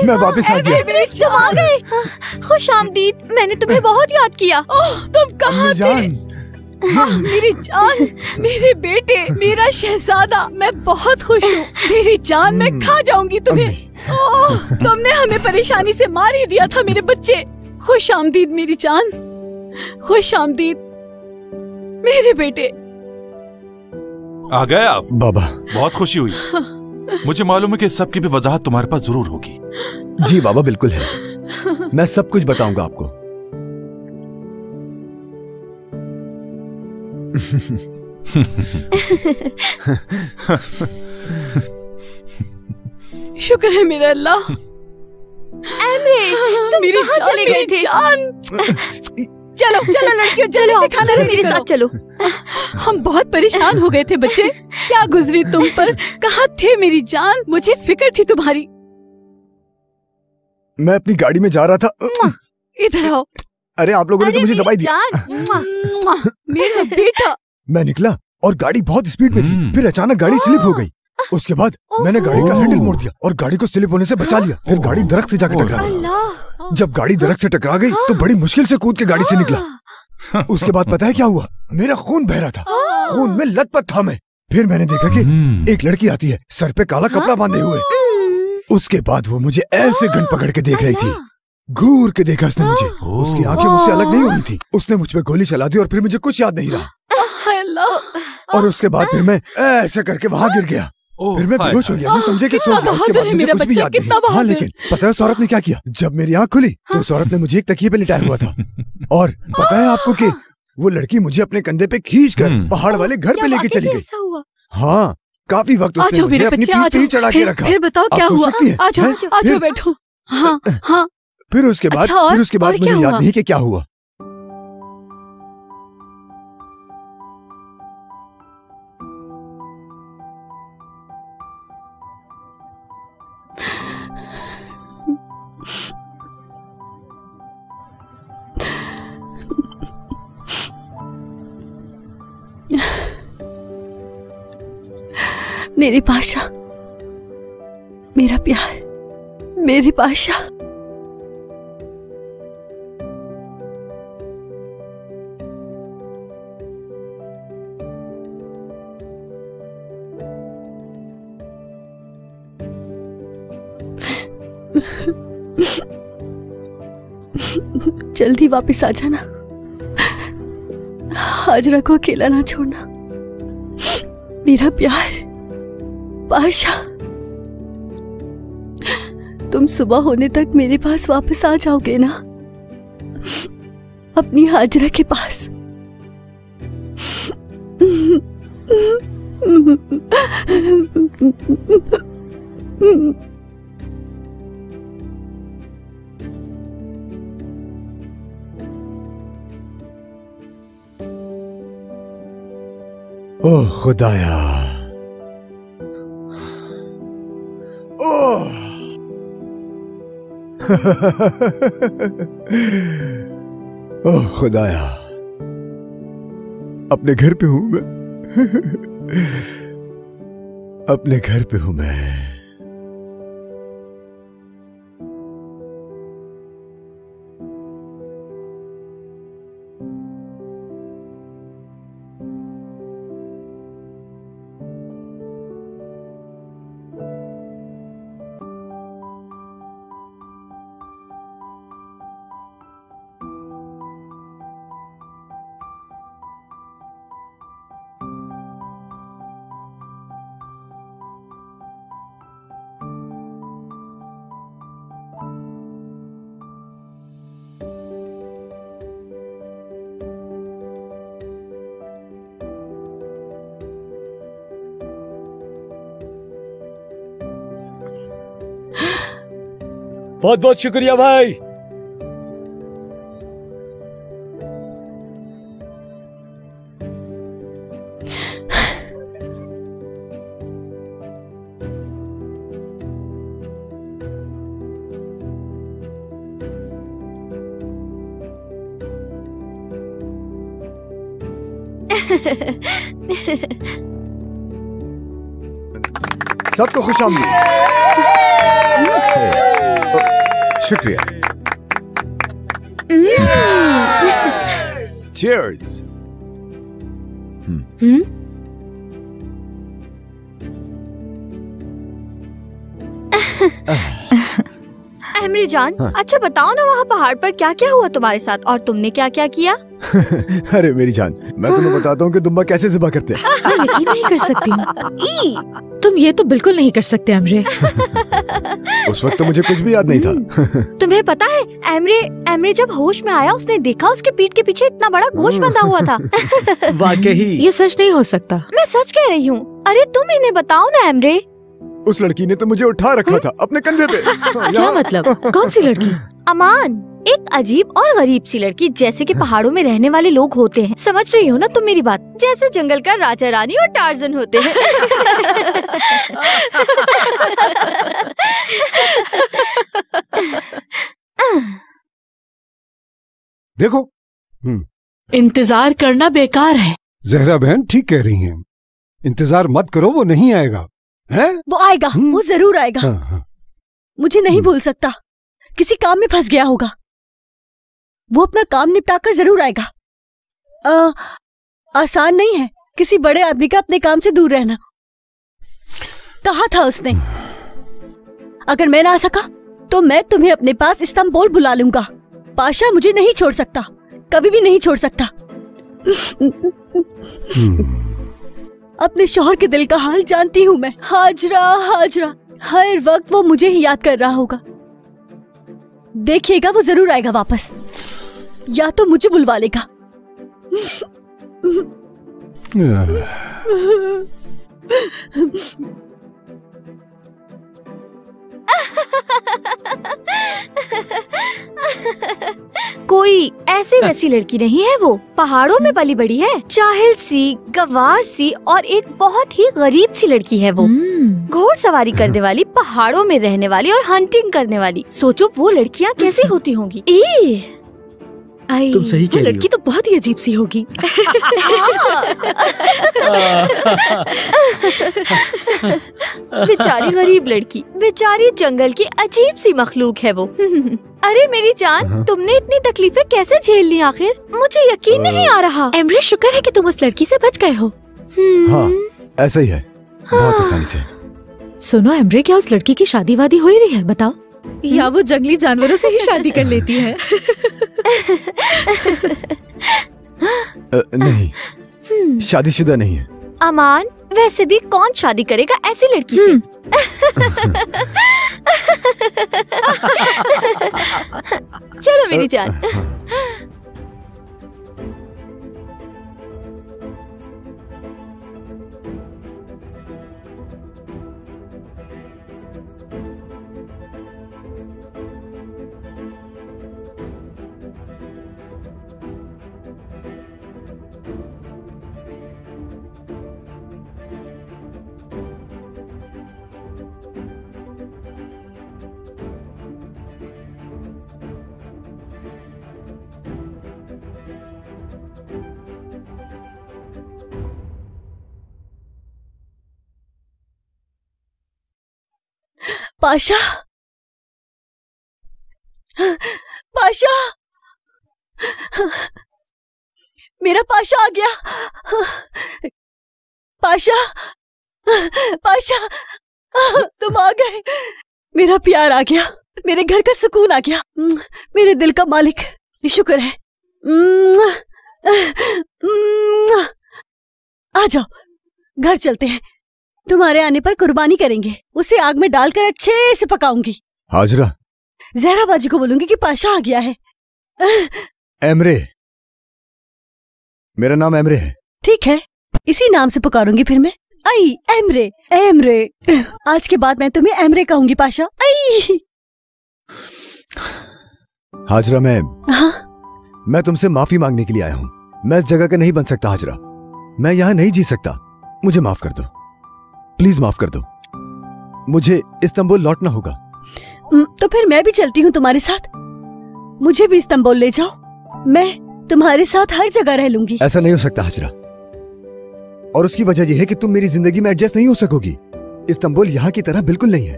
मैं वापस आ गया। तुम आ गए। खुश आमदीद। मैंने तुम्हें बहुत याद किया। तुम कहाँ थे? मेरी जान, मेरे बेटे, मेरा शहजादा, मैं बहुत खुश हूँ। मेरी जान, मैं खा जाऊंगी तुम्हें। तुमने हमें परेशानी से मार ही दिया था मेरे बच्चे। खुश आमदीद मेरी जान, खुश आमदीद मेरे बेटे। आ गए आप? बाबा बहुत खुशी हुई। मुझे मालूम है कि सब की भी वजाहत तुम्हारे पास जरूर होगी। जी बाबा बिल्कुल है, मैं सब कुछ बताऊंगा आपको। शुक्र है मेरा अल्लाह। तुम मेरी कहाँ चले गए थे? चलो चलो लड़कियों, जल्दी से खाना चलो रेडी मेरे करो। साथ चलो। हम बहुत परेशान हो गए थे बच्चे। क्या गुजरी तुम पर? कहाँ थे मेरी जान? मुझे फिक्र थी तुम्हारी। मैं अपनी गाड़ी में जा रहा था। इधर आओ। अरे आप लोगों ने तो मुझे दबाई दी। मेरा बेटा। मैं निकला और गाड़ी बहुत स्पीड में थी। फिर अचानक गाड़ी स्लिप हो गई। उसके बाद मैंने गाड़ी का हैंडल मोड़ दिया और गाड़ी को स्लिप होने से बचा लिया। फिर गाड़ी दरख्त से जाकर टकरा गई। जब गाड़ी दरख्त से टकरा गई तो बड़ी मुश्किल से कूद के गाड़ी से निकला। उसके बाद पता है क्या हुआ? मेरा खून बह रहा था, खून में लथपथ था मैं। फिर मैंने देखा कि एक लड़की आती है, सर पे काला कपड़ा बांधे हुए। उसके बाद वो मुझे ऐसे गन पकड़ के देख रही थी। घूर के देखा उसने मुझे। उसकी आंखें मुझसे अलग नहीं हो रही थी। उसने मुझ पे गोली चला दी और फिर मुझे कुछ याद नहीं रहा। और उसके बाद फिर मैं ऐसे करके वहाँ गिर गया। फिर मैं बेहोश हो गया। मैं समझे कि सो गया। उसके बाद मुझे कुछ भी याद नहीं। हाँ लेकिन पता है उस औरत ने क्या किया? जब मेरी आंख खुली तो उस औरत ने मुझे एक तकिए पे लिटाया हुआ था। और पता है आपको कि वो लड़की मुझे अपने कंधे पे खींचकर पहाड़ वाले घर पे लेके चली गई। हाँ, काफी वक्त उसने मुझे अपनी पीठ पे ही चढ़ा के रखा। फिर बताओ क्या हुआ? आजो बैठो। हाँ हाँ। फिर उसके बाद मुझे याद नहीं कि क्या हुआ। मेरी पाशा, मेरा प्यार, मेरी पाशा। जल्दी वापस आ जाना। हाजरा को अकेला ना छोड़ना। मेरा प्यार पाशा। तुम सुबह होने तक मेरे पास वापस आ जाओगे ना? अपनी हाजरा के पास। ओह खुदाया, ओह ओह खुदाया, अपने घर पे हूं मैं। अपने घर पे हूं मैं। बहुत बहुत शुक्रिया भाई। सबको खुश आमदीद। शुक्रिया। चीयर्स। एमरे जान, हाँ। अच्छा बताओ ना, वहाँ पहाड़ पर क्या क्या हुआ तुम्हारे साथ और तुमने क्या क्या किया? अरे मेरी जान, मैं तुम्हें बताता हूँ कि दुम्बा कैसे ज़िबा करते हैं। मैं यकीन नहीं कर सकती हूँ। तुम ये तो बिल्कुल नहीं कर सकते एमरे। उस वक्त तो मुझे कुछ भी याद नहीं था। तुम्हें पता है, एमरे जब होश में आया उसने देखा उसके पीठ के पीछे इतना बड़ा गोश्त बंधा हुआ था। वाकई ये सच नहीं हो सकता। मैं सच कह रही हूँ। अरे तुम इन्हें बताओ ना एमरे। उस लड़की ने तो मुझे उठा रखा था अपने कंधे पे। क्या मतलब? कौन सी लड़की? अमान, एक अजीब और गरीब सी लड़की, जैसे कि पहाड़ों में रहने वाले लोग होते हैं। समझ रही हो ना तुम मेरी बात? जैसे जंगल का राजा रानी और टार्जन होते हैं। देखो, इंतजार करना बेकार है। जहरा बहन ठीक कह रही हैं। इंतजार मत करो, वो नहीं आएगा। है? वो आएगा, वो जरूर आएगा। हाँ, हाँ। मुझे नहीं भूल सकता। किसी काम में फंस गया होगा। वो अपना काम निपटाकर जरूर आएगा। आसान नहीं है किसी बड़े आदमी का अपने काम से दूर रहना। कहा था उसने, अगर मैं ना आ सका तो मैं तुम्हें अपने पास इस्तांबुल बुला लूंगा। पाशा मुझे नहीं छोड़ सकता, कभी भी नहीं छोड़ सकता। अपने शौहर के दिल का हाल जानती हूँ मैं। हाजरा हाजरा, हर वक्त वो मुझे ही याद कर रहा होगा। देखिएगा वो जरूर आएगा वापस, या तो मुझे बुलवा लेगा। कोई ऐसी वैसी लड़की नहीं है वो। पहाड़ों में पली बड़ी है, जाहिल सी, गवार सी और एक बहुत ही गरीब सी लड़की है वो। घोड़सवारी करने वाली, पहाड़ों में रहने वाली और हंटिंग करने वाली। सोचो वो लड़कियाँ कैसी होती होंगी। तुम सही कह रही हो। लड़की तो बहुत ही अजीब सी होगी। बेचारी गरीब लड़की, बेचारी जंगल की अजीब सी मखलूक है वो। अरे मेरी जान, तुमने इतनी तकलीफें कैसे झेल ली आखिर? मुझे यकीन नहीं आ रहा। एमरे, शुक्र है कि तुम उस लड़की से बच गए हो। हाँ, ऐसा ही है, बहुत आसानी से। सुनो एमरे, क्या उस लड़की की शादी वादी हुई भी है? बताओ। या वो जंगली जानवरों से ही शादी कर लेती है? नहीं, शादीशुदा नहीं है। अमान, वैसे भी कौन शादी करेगा ऐसी लड़की से? चलो मेरी जान। पाशा, पाशा, मेरा पाशा आ गया। पाशा, पाशा, तुम आ गए। मेरा प्यार आ गया, मेरे घर का सुकून आ गया, मेरे दिल का मालिक, शुक्र है। आ जाओ, घर चलते हैं। तुम्हारे आने पर कुर्बानी करेंगे, उसे आग में डालकर अच्छे से पकाऊंगी। हाजरा, जहरा बाजी को बोलूंगी कि पाशा आ गया है। एमरे, मेरा नाम एमरे है। ठीक है, इसी नाम से पुकारूंगी फिर मैं। आई एमरे, एमरे। आज के बाद मैं तुम्हें एमरे कहूंगी पाशा। आई। हाजरा, मैं तुमसे माफी मांगने के लिए आया हूँ। मैं इस जगह का नहीं बन सकता हाजरा, मैं यहाँ नहीं जी सकता। मुझे माफ कर दो, प्लीज माफ कर दो। मुझे इस्तांबुल लौटना होगा। तो फिर मैं भी चलती हूँ तुम्हारे साथ। मुझे भी इस्तांबुल ले जाओ, मैं तुम्हारे साथ हर जगह रह लूंगी। ऐसा नहीं हो सकता हाजरा, और उसकी वजह यह है कि तुम मेरी जिंदगी में एडजस्ट नहीं हो सकोगी। इस्तांबुल यहाँ की तरह बिल्कुल नहीं है।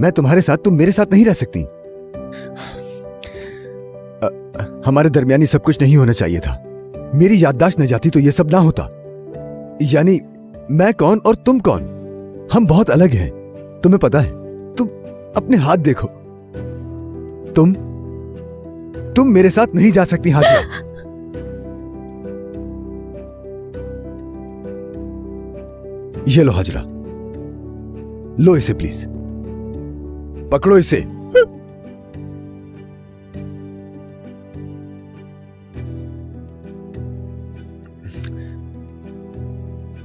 मैं तुम्हारे साथ, तुम मेरे साथ नहीं रह सकती। हमारे दरमियानी सब कुछ नहीं होना चाहिए था। मेरी याददाश्त न जाती तो ये सब ना होता। यानी मैं कौन और तुम कौन, हम बहुत अलग हैं। तुम्हें पता है? तुम अपने हाथ देखो। तुम मेरे साथ नहीं जा सकती हाजिरा। ये लो हाजिरा, लो इसे प्लीज, पकड़ो इसे।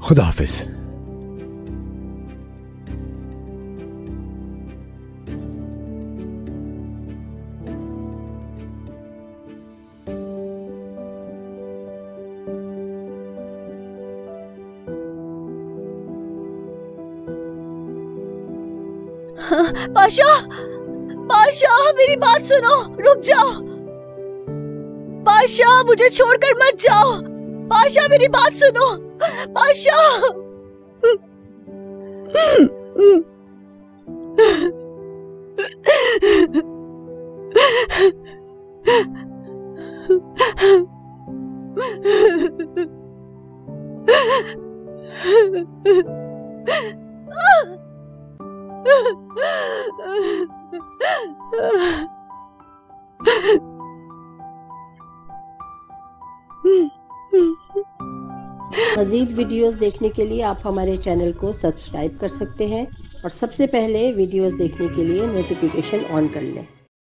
खुदा हाफिज। पाशा, पाशा मेरी बात सुनो, रुक जाओ। पाशा मुझे छोड़कर मत जाओ। पाशा मेरी बात सुनो। पाशा। मज़ीद वीडियोस देखने के लिए आप हमारे चैनल को सब्सक्राइब कर सकते हैं और सबसे पहले वीडियोस देखने के लिए नोटिफिकेशन ऑन कर लें।